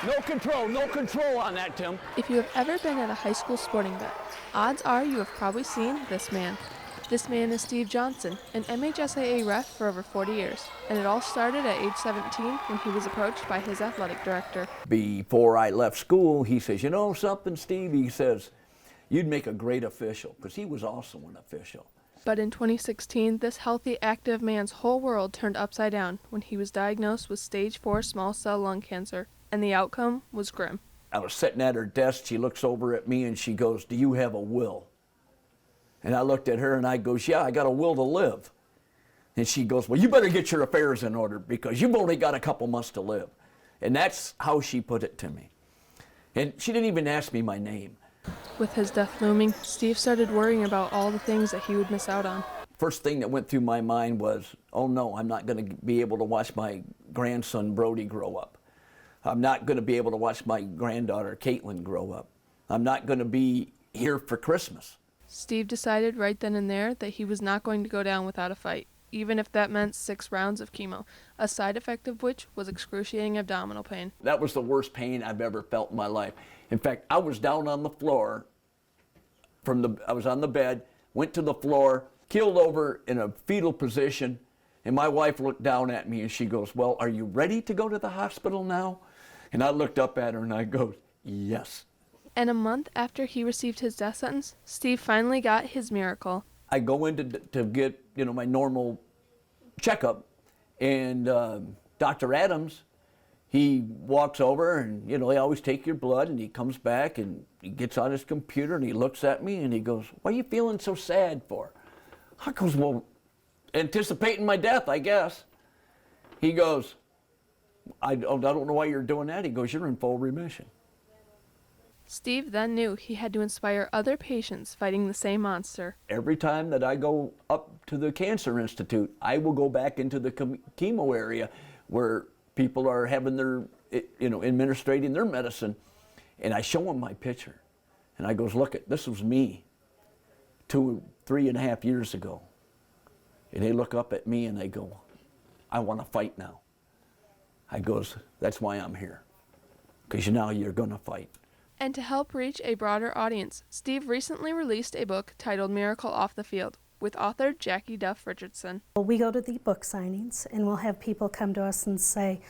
No control on that, Tim. If you have ever been at a high school sporting event, odds are you have probably seen this man. This man is Steve Johnson, an MHSAA ref for over 40 years, and it all started at age 17 when he was approached by his athletic director. Before I left school, he says, you know something, Steve? He says, you'd make a great official, because he was also an official. But in 2016, this healthy, active man's whole world turned upside down when he was diagnosed with stage 4 small cell lung cancer, and the outcome was grim. I was sitting at her desk, she looks over at me and she goes, do you have a will? And I looked at her and I goes, yeah, I got a will to live. And she goes, well, you better get your affairs in order because you've only got a couple months to live. And that's how she put it to me. And she didn't even ask me my name. With his death looming, Steve started worrying about all the things that he would miss out on. First thing that went through my mind was, oh no, I'm not going to be able to watch my grandson Brody grow up. I'm not going to be able to watch my granddaughter Caitlin grow up. I'm not going to be here for Christmas. Steve decided right then and there that he was not going to go down without a fight, even if that meant 6 rounds of chemo, a side effect of which was excruciating abdominal pain. That was the worst pain I've ever felt in my life. In fact, I was down on the floor, I was on the bed, went to the floor, keeled over in a fetal position, and my wife looked down at me and she goes, well, are you ready to go to the hospital now? And I looked up at her and I go, yes. And a month after he received his death sentence, Steve finally got his miracle. I go in to get, my normal checkup, and Dr. Adams, he walks over and, they always take your blood, and he comes back and he gets on his computer and he looks at me and he goes, what are you feeling so sad for? I goes, well, anticipating my death, I guess. He goes, I don't know why you're doing that. He goes, you're in full remission. Steve then knew he had to inspire other patients fighting the same monster. Every time that I go up to the Cancer Institute, I will go back into the chemo area where people are having their, administrating their medicine, and I show them my picture. And I goes, look, this was me 3.5 years ago. And they look up at me and they go, I want to fight now. I goes, that's why I'm here, because now you're going to fight. And to help reach a broader audience, Steve recently released a book titled Miracle Off the Field with author Jackie Duff Richardson. We go to the book signings and we'll have people come to us and say,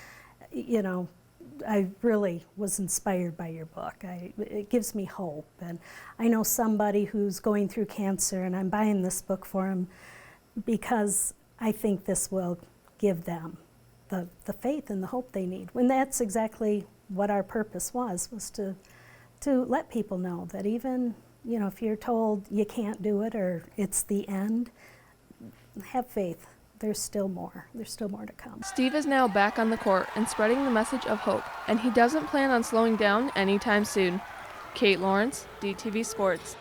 I really was inspired by your book. It gives me hope. And I know somebody who's going through cancer and I'm buying this book for them because I think this will give them the faith and the hope they need. When that's exactly what our purpose was to let people know that even, if you're told you can't do it or it's the end, have faith. There's still more. There's still more to come. Steve is now back on the court and spreading the message of hope, and he doesn't plan on slowing down anytime soon. Kate Lawrence, DTV Sports.